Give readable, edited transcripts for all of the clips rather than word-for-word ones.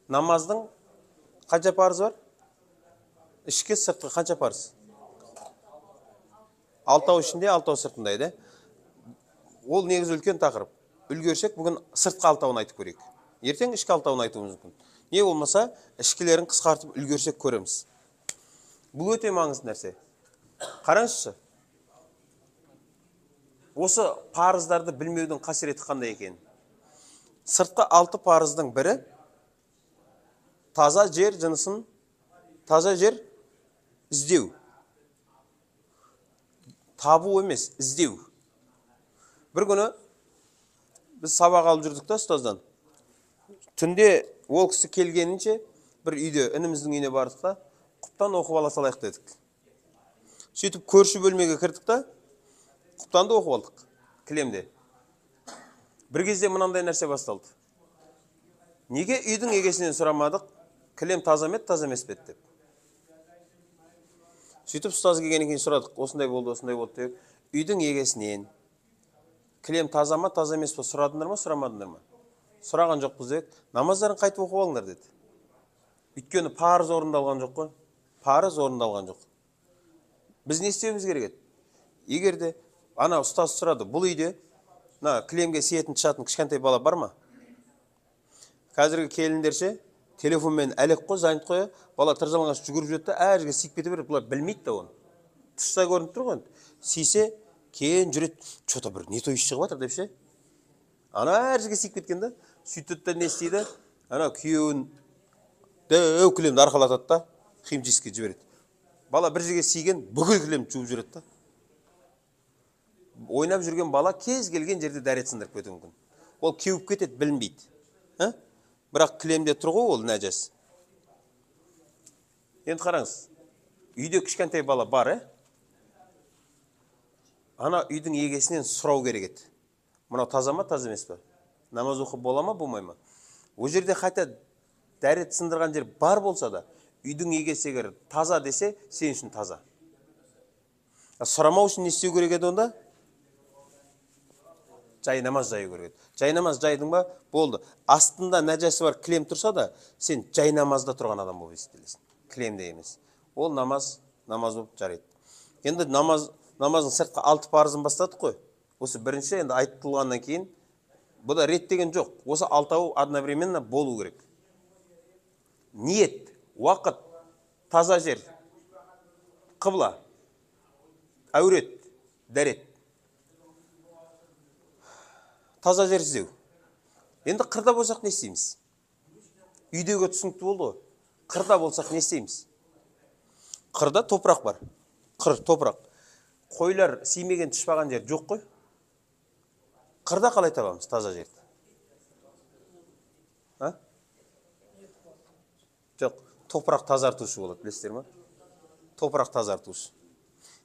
Намаздың қанша парызы бар? Ішкі сыртқы қанша парыз? 6 ішінде, 6 сыртында еді. Ол негізі үлкен тақырып. Үлгерсек, бүгін сыртқы 6-ын айтып көрейік. Ертең ішкі 6-ын айтуымыз мүмкін. Не болмаса, ішкілерін қысқартып үлгерсек көреміз. Бұл өте маңызды нәрсе. Қараңызшы. Осы парыздарды білмеудің қасіреті қандай екен? Сыртқы 6 парыздың бірі таза жер жынысын, таза жер іздеу. Табу емес, іздеу. Бір күні біз сабақ алып жүрдік та ұстаздан. Түнде ол кісі келгенінше бір үйде, ініміздің үйіне бардық та, құптан оқып ала салайық дедік. Сөйтіп көрші бөлмеге кірдік та, құптанды оқып алдық, кілемде. Бір кезде мынандай нәрсе басталды. Неге үйдің егесінен сұрамадық, кілем таза емес, таза емес бе деп. Сөйтіп ұстаз келгеннен кейін сұрадық, осындай болды деп. Үйдің егесінен кілем таза ма, таза емес пе сұрадыңдар ма, сұрамадыңдар ма? Сұраған жоқпыз деп, намаздарын қайтып оқып алыңдар деді. Өйткені парыз орындалған жоқ қой. Парыз орындалған жоқ. Біз не істеуіміз керек еді? Егер де ана ұстаз сұрады, бұл үйде кілемге сиетін тышатын кішкентай бала бар ма? Қазіргі келіндерше телефонмен әлек қой, занят қой, бала тыржалаңаш жүгіріп жетті, әрге сиіп кете береді, бұлар білмейді да оны. Тышса көрініп тұр ғой. Сисе, кейін жүреді, что-то бір не той шығып жатыр деп ше. Ана әрге сиіп кеткен да, сөйтеді не істейді? Ана күйеуін дәу кілемді арқалатады да, химчистке жібереді. Бала бір жерге сиген, бүкіл кілемді жуып жүреді да. Ойнап жүрген бала кез келген жерде дәрет сындырып кетуі мүмкін. Ол кеуіп кетеді, білінбейді. Бірақ кілемде тұр ғой, ол нәжес. Енді қараңыз, үйде кішкентай бала бар, ана үйдің егесінен сұрау керек еді. Мынау таза ма, таза емес пе? Намаз оқып бола ма, болмай ма? О жерде қайта дәрет сындырған жер бар болса да, үйдің егесі егер таза десе, сен үшін таза. Сұрамау үшін не істеу керек еді онда? Жай намаз жайы керек еді. Жай намаз жайдың ба? Болды. Астында нәжесі бар кілем тұрса да, сен жай намазда тұрған адам болып есептелесің. Кілемде емес. Ол намаз болып жарайды. Енді намаздың сыртқы 6 парызын бастадық қой. Осы бірінші енді айтылғаннан кейін, бұда рет деген жоқ. Осы 6-ау одновременно болу керек. Ниет, уақыт, таза жер, қыбла, әурет, дәрет. Таза жер іздеу. Енді қырда болсақ не істейміз? Үйдегі түсінікті болды ғой. Қырда болсақ не істейміз? Қырда топырақ бар. Қыр, топырақ. Қойлар симеген түшпаған жер жоқ қой. Қырда қалай табамыз таза жерді? Жоқ, топырақ тазартушы болады, білесіздер ма? Топырақ тазартушы.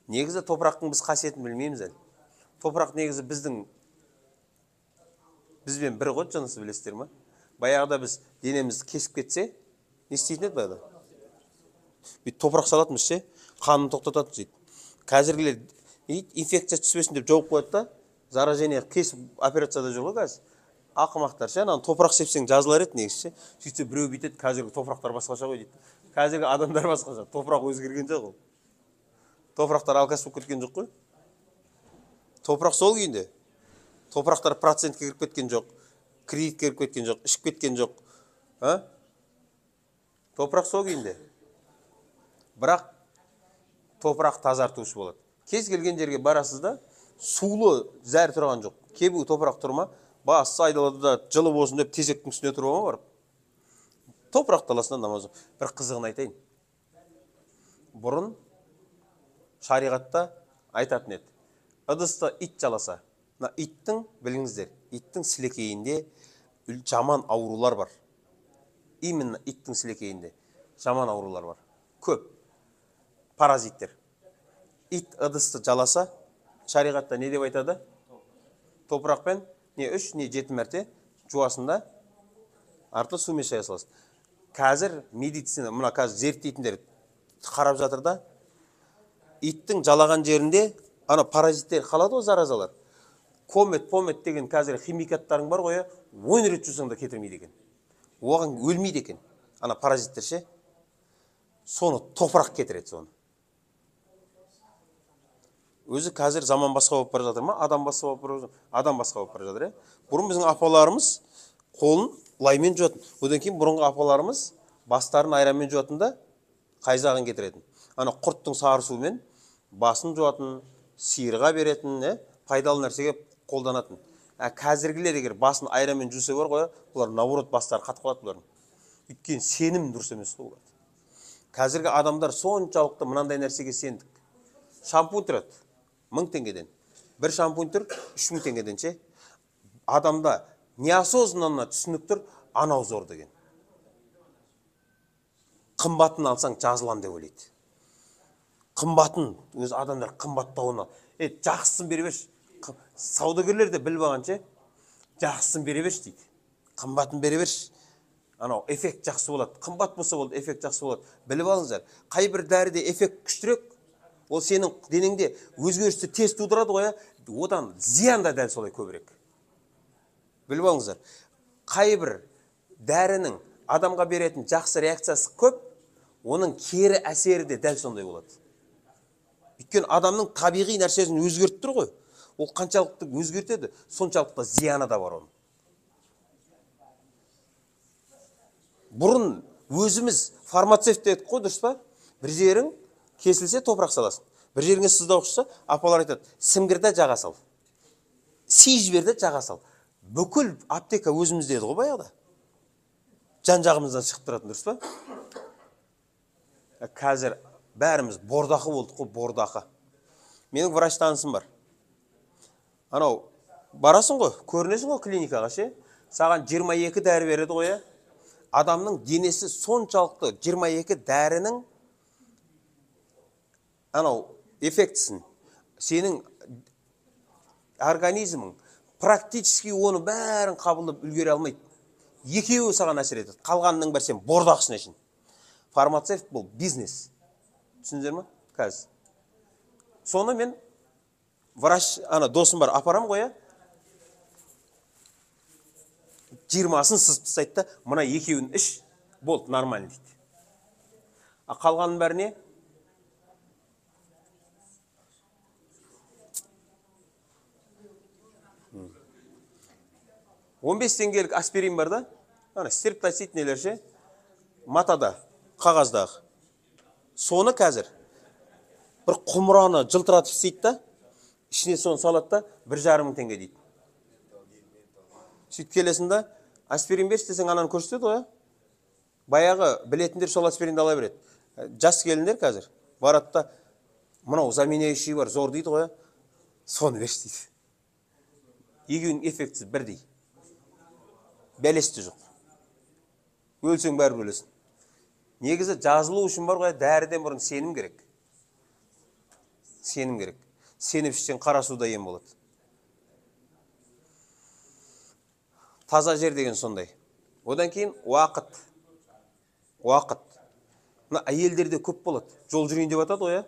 Негізі топырақтың біз қасиетін білмейміз әлі. Топырақ негізі бізбен бір ғой, жанысы білесіздер ма? Баяғыда біз денемізді кесіп кетсе, не істейтін еді баяғыда? Бүйтіп топырақ салатынбыз ше, қанын тоқтататын сөйтіп. Қазіргілер инфекция түспесін деп жауып қояды да, заражение кесіп операцияда жүр ғой қазір. Ақымақтар ше, ананы топырақ сепсең жазылар еді негізі ше. Сөйтсе біреу бүйтеді, қазіргі топырақтар басқаша ғой дейді. Қазіргі адамдар басқаша, топырақ өзгерген жоқ ол. Топырақтар алкаш болып кеткен жоқ қой. Топырақ сол күйінде. Топырақтар процентке кіріп кеткен жоқ, кредитке кіріп кеткен жоқ, ішіп кеткен жоқ. Топырақ сол күйінде. Бірақ топырақ тазартушы болады. Кез келген жерге барасыз да, сулы зәр тұрған жоқ. Кебу топырақ тұрма, басы айдалады да жылы болсын деп тезектің үстіне тұрып ма барып. Топырақ таласынан намаз. Бір қызығын айтайын. Бұрын шариғатта айтатын еді. Ыдыста ит жаласа. Иттің, біліңіздер, иттің сілекейінде жаман аурулар бар. Именно иттің сілекейінде жаман аурулар бар. Көп. Паразиттер. Ит ыдысты жаласа, шариғатта не деп айтады? Топырақпен не 3, не 7 мәрте жуасында артылы сумен шая саласың. Қазір медицина, мына қазір зерттейтіндер қарап жатыр да, иттің жалаған жерінде ана паразиттер қалады ғой, заразалар. Комет, помет деген қазір химикаттарың бар ғой, 10 рет жусаң да кетірмейді екен. Оған өлмейді екен. ана паразиттер ше, соны топырақ кетіреді соны. Өзі қазір заман басқа болып бара жатыр ма? Адам басқа болып бара жатыр. Адам басқа болып бара жатыр, Бұрын біздің апаларымыз қолын лаймен жуатын. Одан кейін бұрынғы апаларымыз бастарын айранмен жуатын да қайзағын кетіретін. Ана құрттың сары суымен басын жуатын, сиырға беретін, пайдалы нәрсеге қолданатын. Қазіргілер егер басын айранмен жуса бар ғой, бұлар наоборот бастары қатып қалады бұлардың. Өйткені сенім дұрыс емес олар. Қазіргі адамдар соншалықты мынандай нәрсеге сендік. Шампунь тұрады 1000 теңгеден. Бір шампунь тұр 3000 теңгеден ше. Адамда неосознанно түсінік тұр, анау зор деген. Қымбатын алсаң жазылам деп ойлайды. Қымбатын, өз адамдар қымбаттауына, жақсысын бере берші. Саудагерлер де біліп алғанша, жақсысын бере берші дейді. Қымбатын бере берші. Анау эффект жақсы болады. Қымбат болса болды, эффект жақсы болады. Біліп алыңыздар. Қай бір дәріде эффект күштірек, ол сенің денеңде өзгерісті тез тудырады ғой, одан зиян да дәл солай көбірек. Біліп алыңыздар. Қай бір дәрінің адамға беретін жақсы реакциясы көп, оның кері әсері де дәл сондай болады. Өйткені адамның табиғи нәрсесін өзгертіп тұр ғой. Ол қаншалықты өзгертеді, соншалықты зияны да бар оның. Бұрын өзіміз фармацевт едік қой, дұрыс па? Бір жерің кесілсе топырақ саласың. Бір жеріңе сыздау шықса, апалар айтады, сімгірді жаға сал. Си жіберді жаға сал. Бүкіл аптека өзімізде еді ғой баяғыда. Жан жағымыздан шығып тұратын, дұрыс па? Қазір бәріміз бордақы болдық қой, бордақы. Менің врач танысым бар. Анау, барасың ғой, көрінесің ғой клиникаға ше. Саған 22 дәрі береді ғой. Адамның денесі соншалықты 22 дәрінің анау эффектісін, сенің организмің практически оны бәрін қабылдап үлгере алмайды. Екеуі саған әсер етеді. Қалғанның бір сен бордақшын үшін. Фармацевт бұл бизнес. Түсіндіңіздер ме? Қазір. Соны мен врач, досым бар, апарам ғой. 20-сын сызып тастайды да, мына екеуін іш, болды, нормально дейді. Қалғанның бәріне 15 теңгелік аспирин бар да, стерптацит нелер ше, матада, қағаздағы. Соны қазір бір құмыраны жылтыратып істейді да, ішіне соны салады да, 1,5 теңге дейді. Сөйтіп келесің да, аспирин берші десең ананы көрсетеді ғой. Баяғы білетіндер сол аспиринді ала береді. Жас келіндер қазір барады да, мынау заменяющий бар, зор дейді ғой. Соны берші дейді. Екеуінің эффектісі бірдей. Бәлесті жоқ. Өлсең бәрі өлесің. Негізі жазылу үшін бар ғой, дәріден бұрын сенім керек. Сенім керек. Сеніп ішсең қара суда ем болады. Таза жер деген сондай. Одан кейін уақыт. Уақыт. Мына әйелдерде көп болады. Жол жүрейін деп атады ғой.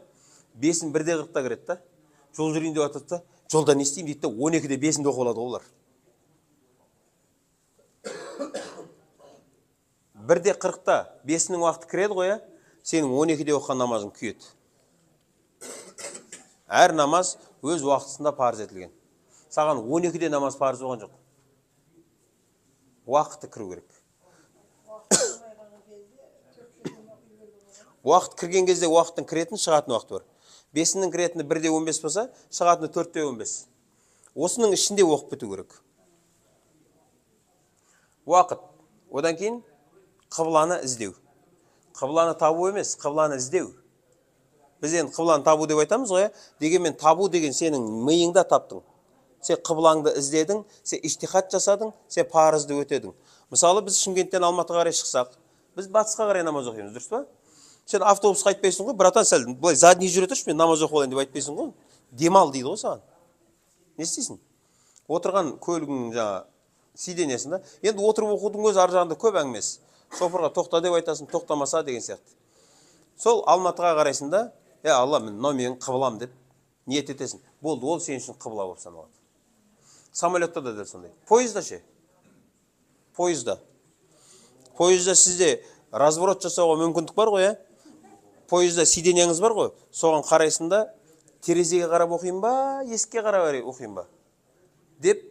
5-ін 1:40-та кіреді да. Жол жүрейін деп атады да. Жолда не істеймін дейді да, 12-де 5-інде оқып алады олар. 1:40-та 5-інің уақыты кіреді ғой, сенің 12-де оқыған намазың күйеді. Әр намаз өз уақытысында парыз етілген. Саған 12-де намаз парыз болған жоқ. Уақыты кіру керек. Уақыт кірген кезде уақыттың кіретін, шығатын уақыты бар. 5-інің кіретіні 1:15 болса, шығатыны 4:15. Осының ішінде оқып біту керек. Уақыт. Одан кейін қыбланы іздеу. Қыбланы табу емес, қыбланы іздеу. Біз енді қыбланы табу деп айтамыз ғой, дегенмен табу деген сенің миыңда таптың. Сен қыблаңды іздедің, сен иштихат жасадың, сен парызды өтедің. Мысалы, біз Шымкенттен Алматыға қарай шықсақ, біз батысқа қарай намаз оқимыз, дұрыс па? Сен автобусқа айтпайсың ғой, братан сәл, былай задний жүре тұршы, мен намаз оқып алайын деп айтпайсың ғой. Демал дейді ғой саған. Не істейсің? Отырған көлігің жаңа сиденесің да. Енді отырып оқудың өзі ар жағында көп әңгімесі. Шофырға тоқта деп айтасың, тоқтамаса деген сияқты. Сол Алматыға қарайсың да, Алла, мен менің қыблам деп ниет етесің. Болды, ол сен үшін қыбла болып саналады. Самолетта да сондай. Поезда ше? Поезда сізде разворот жасауға мүмкіндік бар ғой, поезда сиденияңыз бар ғой, соған қарайсың да, терезеге қарап оқиын ба, есікке қарап оқиын ба деп,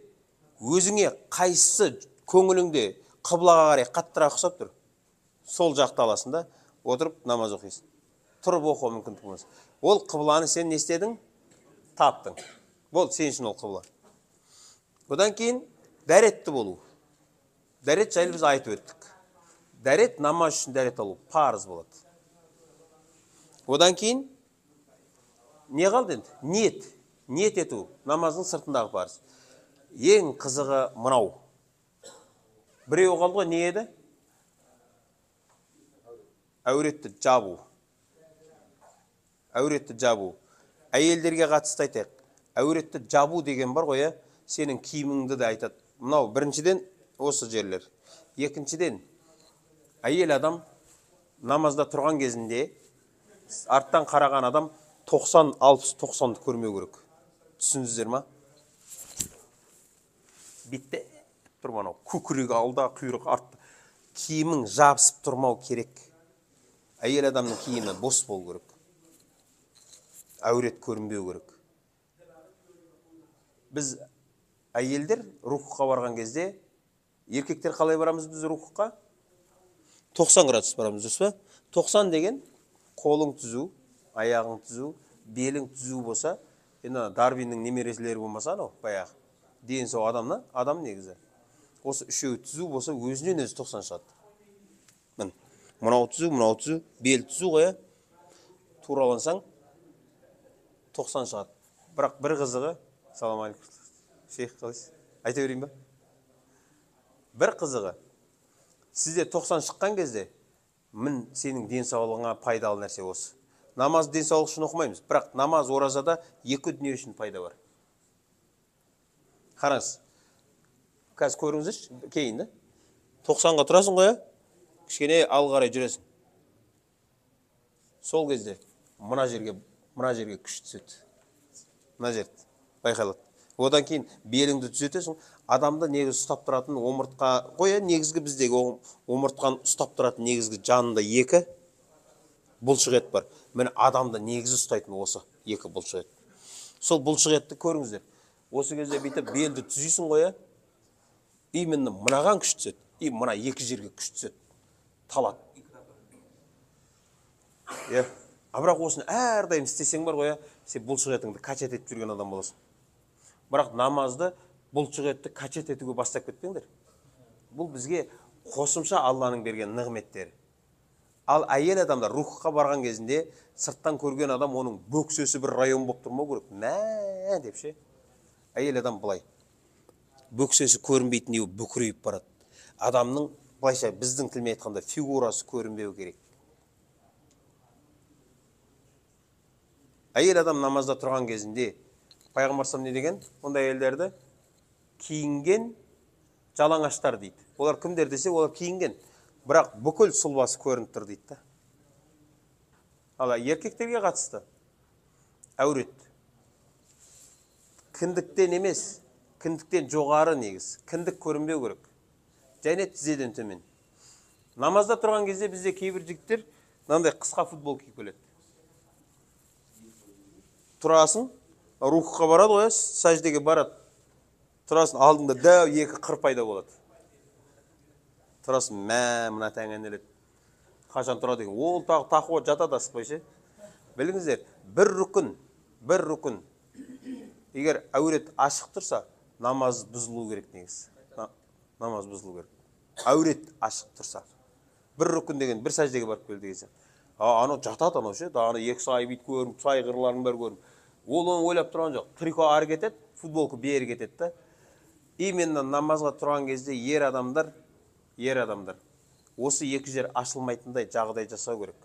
өзіңе қайсысы көңіліңде қыблаға қарай қаттырақ ұқсап тұр, сол жақты аласың да, отырып намаз оқисың. Тұрып оқуға мүмкіндік болмаса. Ол қыбланы сен не істедің? Таптың. Бол, сен үшін ол қыбла. Одан кейін дәретті болу. Дәрет жайлы біз айтып өттік. Дәрет намаз үшін дәрет алу парыз болады. Одан кейін не қалды енді? Ниет. Ниет ету намаздың сыртындағы парыз. Ең қызығы мынау. Біреу қалды ғой, не еді? Әуретті жабу. Әуретті жабу. Әйелдерге қатысты айтайық. Әуретті жабу деген бар ғой, сенің киіміңді де айтады. Мынау біріншіден осы жерлер. Екіншіден, әйел адам намазда тұрған кезінде арттан қараған адам 90, 60, 90-ды көрмеу керек. Түсіндіңіздер ма? Битті тұрманау. Көкірегі алда, құйрық артта. Киімің жабысып тұрмау керек. Әйел адамның киімі бос болу керек. Әурет көрінбеу керек. Біз әйелдер рукуға барған кезде, еркектер қалай барамыз біз рукуға? 90 градус барамыз, дұрыс па? 90 деген қолың түзу, аяғың түзу, белің түзу болса, енді Дарвиннің немерелері болмаса, анау баяғы ден сау адам негізі. Осы үшеуі түзу болса, өзінен өзі 90 шығады. Мін, мынау түзу, бел түзу ғой, туралансаң 90 шығады. Бірақ бір қызығы, салам алейкум, шейх қалайсыз? Айта берейін ба? Бір қызығы, сізде 90 шыққан кезде, мін сенің денсаулығыңа пайдалы нәрсе осы. Намаз денсаулық үшін оқымаймыз, бірақ намаз оразада екі дүние үшін пайда бар. Қараңыз, қазір көріңіздерші, кейін, 90-ға тұрасың ғой, кішкене алға қарай жүресің. Сол кезде мына жерге күш түседі. Мына жерді байқалады. Одан кейін беліңді түзетесің, адамды негізі ұстап тұратын омыртқа, қоя негізгі біздегі омыртқаны ұстап тұратын негізгі жанында екі бұлшық ет бар. Міне адамды негізі ұстайтын осы екі бұлшық ет. Сол бұлшық етті көріңіздер. Осы кезде бүйтіп белді түзейсің ғой, именно мынаған күш түседі. Мына екі жерге күш түседі. Талат. Бірақ осыны әрдайым істесең бар ғой, сен бұлшық етіңді качет етіп жүрген адам боласың. Бірақ намазды бұлшық етті качет етуге бастап кетпеңдер. Бұл бізге қосымша Алланың берген нығметтері. Ал әйел адамдар рухқа барған кезінде сырттан көрген адам оның бөксесі бір район болып тұрмау керек. Мә деп ше. Әйел адам былай. Бөксесі көрінбейтін еу бүкірейіп барады. Адамның былайша біздің тілмен айтқанда фигурасы көрінбеу керек. Әйел адам намазда тұрған кезінде Пайғамбар не деген? Ондай әйелдерді киінген жалаңаштар дейді. Олар кімдер десе, олар киінген. Бірақ бүкіл сұлбасы көрініп тұр дейді. Ал еркектерге қатысты әурет. Кіндіктен емес, кіндіктен жоғары негіз. Кіндік көрінбеу керек. Және тізеден төмен. Намазда тұрған кезде бізде кейбір жігіттер мынандай қысқа футбол киіп келеді. Тұрасың, рухқа барады ғой, сәждеге барады. Тұрасың, алдыңда дәу екі қыр пайда болады. Тұрасың, мына тәңәнеледі. Қашан тұрады деген. Ол тақуа жатады асықпайшы. Біліңіздер, бір рүкін. Егер әурет ашық тұрса, намаз бұзылу керек негіз. Намаз бұзылу керек. Әурет ашық тұрса. Бір рүкін деген, бір сәждеге барып келді дегенсен. Анау жатады анау ше, аны екі сай бит көріп, сай қырларын бәрі көріп. Ол оны ойлап тұрған жоқ. Трико ары кетеді, футболка бері кетеді. Именно намазға тұрған кезде ер адамдар осы екі жер ашылмайтындай жағдай жасау керек.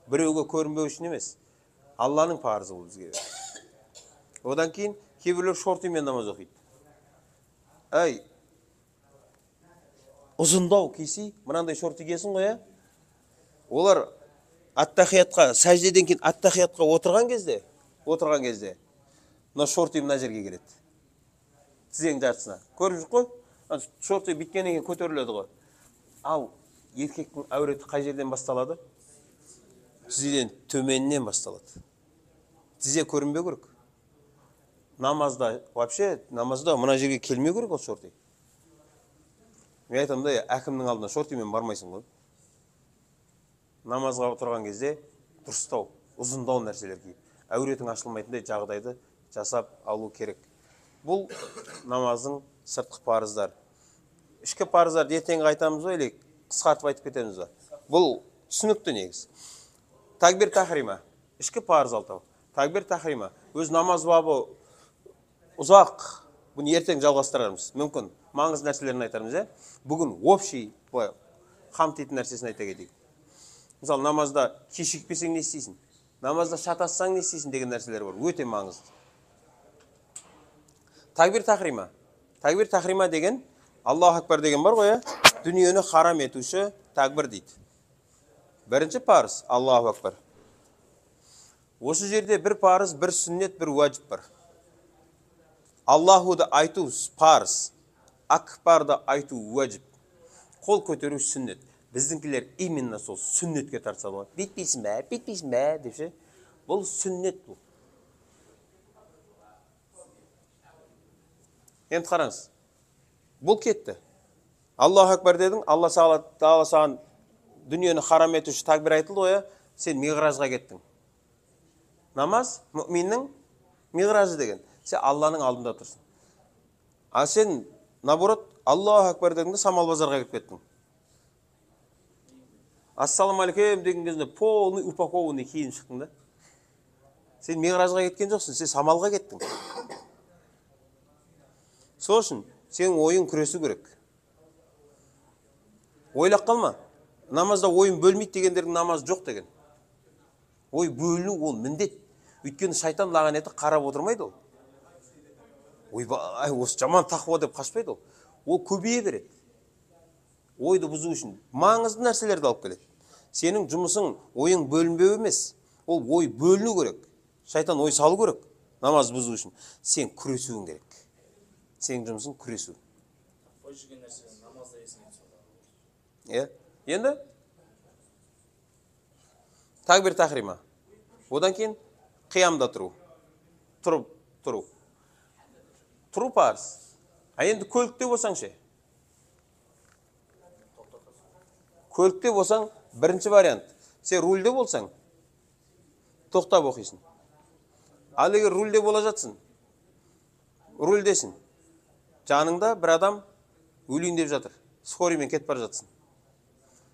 Біреуге көрінбеу үшін емес. Алланың парызы бұл бізге. Одан кейін кейбіреулер шортимен намаз оқиды. Ұзындау киси, мынандай шорти киесің ғой, олар аттахиятқа, сәждеден кейін аттахиятқа отырған кезде, мына шорти мына жерге келеді. Тізең жартысына. Көріп жүр қой? Шорти біткеннен кейін көтеріледі ғой. Ал еркектің әуреті қай жерден басталады? Тізеден төменінен басталады. Тізе көрінбеу керек. Намазда, вообще, намазда мына жерге келмеу керек ол шорти. Мен айтамын да, әкімнің алдына шортимен бармайсың ғой. Намазға отырған кезде дұрыстау, ұзындау нәрселер киіп, әуретің ашылмайтындай жағдайды жасап алу керек. Бұл намаздың сыртқы парыздар. Ішкі парыздар ертеңгі айтамыз ғой, или қысқартып айтып кетеміз ба? Бұл түсінікті негіз. Такбир тахрима, ішкі парыз алтау. Такбир тахрима, өз намаз бабы ұзақ, бұны ертең жалғастырармыз. Мүмкін маңызды нәрселерін айтармыз, бүгін общий қамтитын нәрсесін айта кетейік. Мысалы, намазда кешікпесең не істейсің? Намазда шатассаң не істейсің деген нәрселер бар. Өте маңызды. Такбир тахрима. Такбир тахрима деген, Аллаху акбар деген бар ғой, дүниені харам етуші такбир дейді. Бірінші парыз, Аллаху акбар. Осы жерде бір парыз, бір сүннет, бір уәжіп бар. Аллахуды айту парыз, акбарды айту уәжіп. Қол көтеру сүннет. Біздіңкілер именно сол сүннетке тартса болады. Бетпейсің бә, депше. Бұл сүннет бұл. Енді қараңыз. Бұл кетті. Аллаху акбар дедің, Алла саған дүниені харам етуші такбир айтылды ғой, сен миғражға кеттің. Намаз мүминнің миғражы деген. Сен Алланың алдында тұрсың. А сен, наоборот, Аллаху акбар дегенде самал базарға кіріп кеттің. Ассаламу алейкум деген кезінде полный упакованный киім шықтың да. Сен миғражға кеткен жоқсың, сен самалға кеттің. Сол үшін сен ойын күресу керек. Ойлап қалма. Намазда ойын бөлмейді дегендердің намазы жоқ деген. Ой бөліну ол міндет. Өйткені шайтан лағанеті қарап отырмайды ол. Ойбай, осы жаман тақуа деп қашпайды ол. Ол көбейе береді. Ойды бұзу үшін маңызды нәрселерді алып келеді. Сенің жұмысың ойың бөлінбеу емес. Ол ой бөліну керек. Шайтан ой салу керек. Намаз бұзу үшін. Сен күресуің керек. Сенің жұмысың күресу. Ой жүрген нәрсені намазда есіңе түсіреді. Енді такбир тахрима. Одан кейін қиямда тұру. Тұру. Тұру парыз. А енді көлікте болсаң ше? Көлікте болсаң, бірінші вариант. Сен рульде болсаң, тоқтап оқисың. Ал егер рульде бола жатсың, рульдесің. Жаныңда бір адам өлейін деп жатыр. Скорыймен кетіп бара жатсың.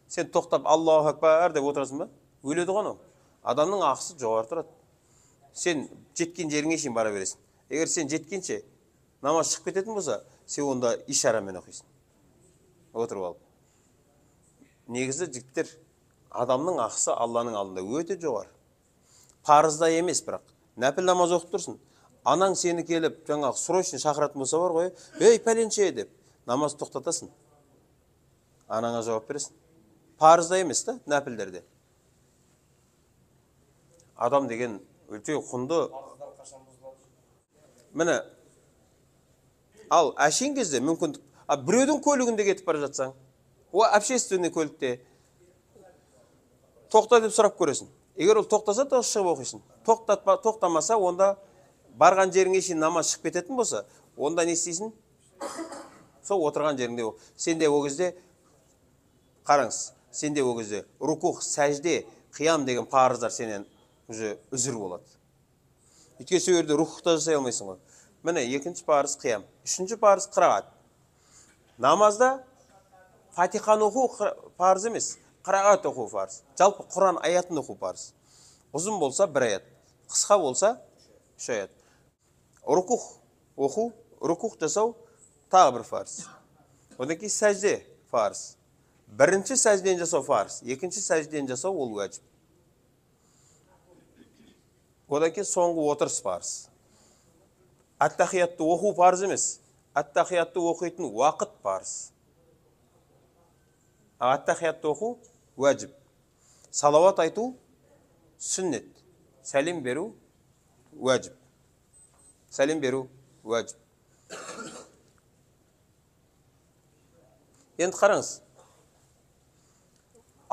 Сен тоқтап Аллаху акбар деп отырасың ба? Өледі ғой. Адамның ақысы жоғары тұрады. Сен жеткен жеріңе шейін бара бересің. Егер сен жеткенше намаз шығып кететін болса, сен онда ишарамен оқисың. Отырып алып. Негізі жігіттер, адамның ақысы Алланың алдында өте жоғары. Парызда емес бірақ. Нәпіл намаз оқып тұрсың. Анаң сені келіп, жаңағы срочно шақыратын болса бар ғой, ей пәленше деп, намаз тоқтатасың. Анаңа жауап бересің. Парызда емес та, нәпілдерде. Адам деген өте құнды. Міне, ал әшейін кезде мүмкіндік, біреудің көлігінде кетіп бара жатсаң, о общественный көлікте тоқта деп сұрап көресің. Егер ол тоқтаса, да шығып оқисың. Тоқтамаса, онда барған жеріңе шейін намаз шығып кететін болса, онда не істейсің? Сол отырған жеріңде ол. Сенде о кезде, қараңыз, сенде о кезде рукух, сәжде, қиям деген парыздар сенен үзір болады. Өйткені сол жерде рухта жасай алмайсың ғой. Міне, екінші парыз қиям. Үшінші парыз қырағат. Намазда Фатиханы оқу парыз емес, қырағат оқу парыз. Жалпы Құран аятын оқу парыз. Ұзын болса бір аят, қысқа болса үш аят. Рукух оқу, рукух жасау тағы бір парыз. Одан кейін сәжде парыз. Бірінші сәжден жасау парыз, екінші сәжден жасау ол уәжіп. Одан кейін соңғы отырыс парыз. Ат-тахиятты оқу парыз емес, ат-тахиятты оқитын уақыт парыз. Ат-тахиятты оқу уәжіп. Салауат айту сүннет. Сәлем беру уәжіп. Сәлем беру уәжіп. Енді қараңыз.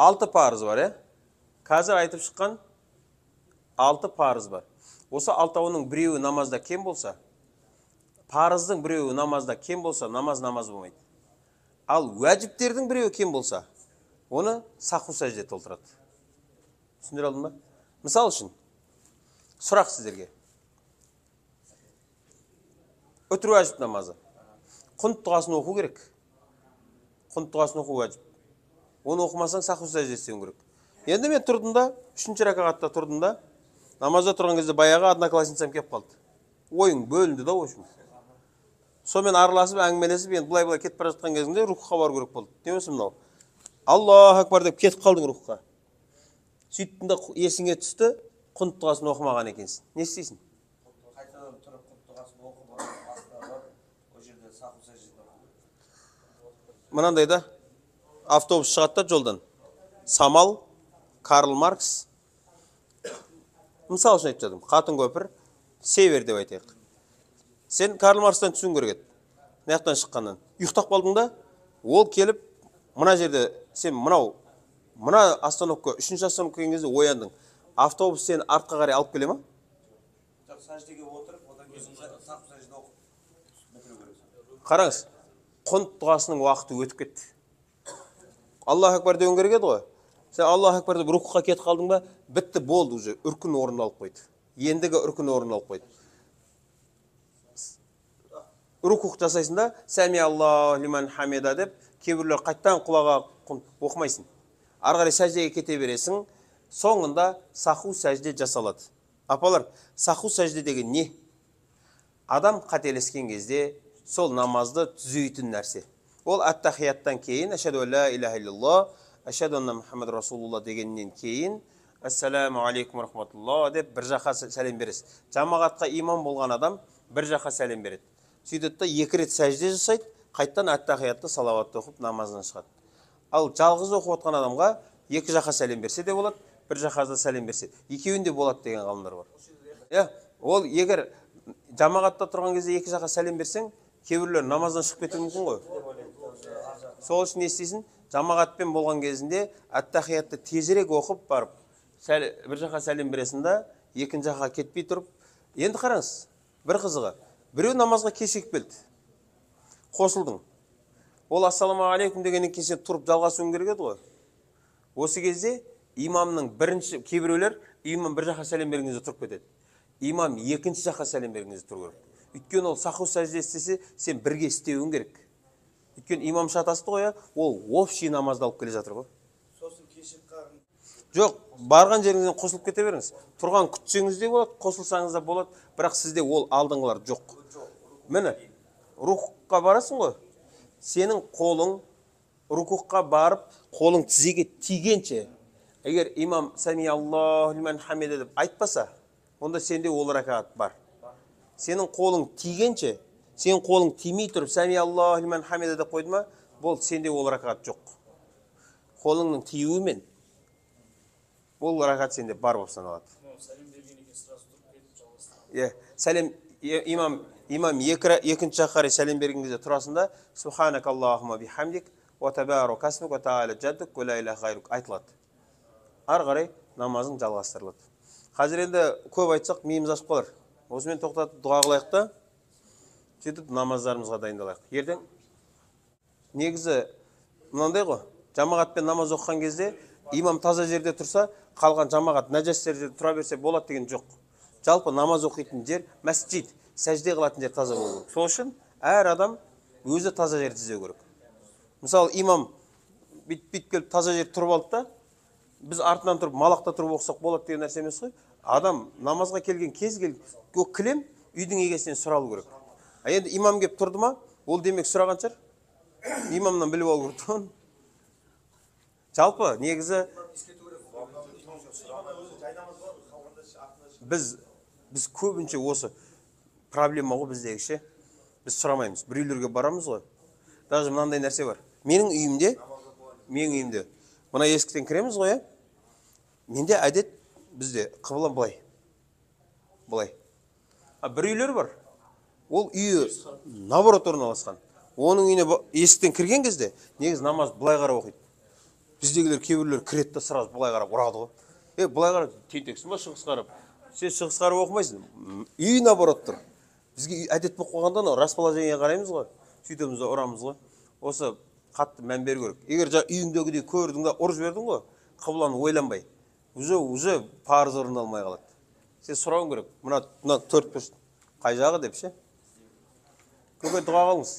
6 парыз бар, Қазір айтып шыққан 6 парыз бар. Осы 6-ның біреуі намазда кем болса, парыздың біреуі намазда кем болса, намаз болмайды. Ал уәжіптердің біреуі кем болса, оны саху сәжде толтырады. Түсіндіре алдым ба? Мысал үшін, сұрақ сіздерге. Өтір уәжіп намазы. Құнт дұғасын оқу керек. Құнт дұғасын оқу уәжіп. Оны оқымасаң саху сәжде істеуің керек. Енді мен тұрдым да, 3-ші ракағатта тұрдым да, намазда тұрған кезде баяғы одноклассницам кеп қалды. Ойың бөлінді да ойшым. Сонымен араласып, әңгімелесіп, енді былай кетіп бара жатқан кезінде рухқа бару керек болды. Демесі мынау. Аллаху акбар деп кетіп қалдың рухқа. Сөйттің да есіңе түсті, құнт дұғасын оқымаған екенсің. Не істейсің? Қайтадан тұрып құнт дұғасын оқып астына барып, ол жерде саху сәжде. Мынандай да автобус шығады да жолдан. Самал, Карл Маркс. Мысал үшін айтып жатырмын. Қатын көпір, север деп айтайық. Сен Карл Маркстан түсуің керек еді. Мына шыққаннан. Ұйықтап қалдың да, ол келіп, мына жерде сен мына остановка, 3-ші остановка келген кезде ояндың. Автобус сені артқа қарай алып келе ма? Жоқ, сәждеге отырып, одан кейін саху сәжде оқып бітіру керек. Қараңыз, құнт дұғасының уақыты өтіп кетті. Аллаху акбар деуің керек еді ғой. Сен Аллаху акбар деп рукқа кетіп қалдың ба, бітті, болды уже, үркін орын алып қойды. Ендігі үркін орын алып қойды. Рукух жасайсың да, сәми Аллаху лиман хамида деп, кейбірлер қайттан құлаға оқымайсың. Арғарай сәждеге кете бересің, соңында саху сәжде жасалады. Апалар, саху сәжде деген не? Адам қателескен кезде сол намазды түзейтін нәрсе. Ол ат-тахияттан кейін, ашаду ла илаха иллаллах, ашаду анна Мухаммад Расулулла дегеннен кейін, ассаламу алейкум рахматуллах деп бір жаққа сәлем бересіз. Жамағатқа имам болған адам бір жаққа сәлем береді. Сөйтеді да 2 рет сәжде жасайды, қайттан ат-тахиятты салауатты оқып намазынан шығады. Ал жалғыз оқып отқан адамға 2 жаққа сәлем берсе де болады, бір жаққа да сәлем берсе. Екеуінде болады деген ғалымдар бар. Ол егер жамағатта тұрған кезде 2 жаққа сәлем берсең, кейбіреулер намаздан шығып кетуі мүмкін ғой. Сол үшін не істейсің? Жамағатпен болған кезінде ат-тахиятты тезірек оқып барып, бір жаққа сәлем бересің да, екінші жаққа кетпей тұрып. Енді қараңыз, бір қызығы, біреу намазға кешігіп келді. Қосылдың. Ол ассаламу алейкум дегеннен кейін сен тұрып жалғасуың керек еді ғой. Осы кезде имамның бірінші, кейбіреулер имам бір жаққа сәлем берген кезде тұрып кетеді. Имам екінші жаққа сәлем берген кезде тұру керек. Өйткені ол саху сәжде істесе, сен бірге істеуің керек. Өйткені имам шатасты ғой, ол общий намазды алып келе жатыр ғой. Сосын кешіп қалған. Жоқ, барған жеріңізден қосылып кете беріңіз. Тұрған күтсеңіз де болады, қосылсаңыз да болады, бірақ сізде ол алдыңғылар жоқ. Міне, рухқа барасың ғой. Сенің қолың рукуққа барып, қолың тізеге тигенше, егер имам сәми Аллаху лиман хамида деп айтпаса, онда сенде ол ракағат бар. Сенің қолың тигенше, сенің қолың тимей тұрып, сәми Аллаху лиман хамида деп қойды ма, бол сенде ол ракағат жоқ. Қолыңның тиюімен ол ракағат сенде бар болып саналады. Сәлем берген екен сразу тұрып кетіп жалғастырады. Сәлем имам екінші жаққа қарай сәлем берген кезде тұрасында субханак Аллахума бихамдик ва табарак асмук ва та'ала джаддук ва ла илаха гайрук айтылады. Ары қарай намазың жалғастырылады. Қазір енді көп айтсақ миымыз ашып қалар. Осымен тоқтатып дұға қылайық та, сөйтіп намаздарымызға дайындалайық. Ертең негізі мынандай ғой, жамағатпен намаз оқыған кезде имам таза жерде тұрса, қалған жамағат нәжас жерде тұра берсе болады деген жоқ. Жалпы намаз оқитын жер, мәсжид, сәжде қылатын жер таза болу керек. Сол үшін әр адам өзі таза жер іздеу керек. Мысалы, имам бүйтіп келіп таза жер тұрып алды да, біз артынан тұрып малақта тұрып оқысақ болады деген нәрсе емес қой. Адам намазға келген кез кілем үйдің егесінен сұралу керек. Енді имам келіп тұрды ма, ол демек сұраған шығар. Имамнан біліп алу керек. Жалпы негізі біз көбінше осы проблема ғой біздегі ше. Біз сұрамаймыз. Біреулерге барамыз ғой. Даже мынандай нәрсе бар. Менің үйімде, мына есіктен кіреміз ғой, менде әдет бізде қыбылам былай. Бір үйлер бар. Ол үйі наоборот орналасқан. Оның үйіне есіктен кірген кезде негіз намаз былай қарап оқиды. Біздегілер кейбіреулер кіреді да сразу былай қарап ұрады ғой. Былай қарап, тентексің ба шығыс қарап? Сен шығыс қарап оқымайсың. И наоборот тұр. Бізге әдет болып қойғанда анау расположение қараймыз ғой. Сөйтеміз де ұрамыз ғой. Осы қатты мән беру керек. Егер үйіңдегідей көрдің да ұрып жібердің ғой, қыбланы ойланбай. Уже парыз орындалмай қалады. Сен сұрауың керек. Мына 4 бұрыш қай жағы деп ше. Көке дұға қылыңыз.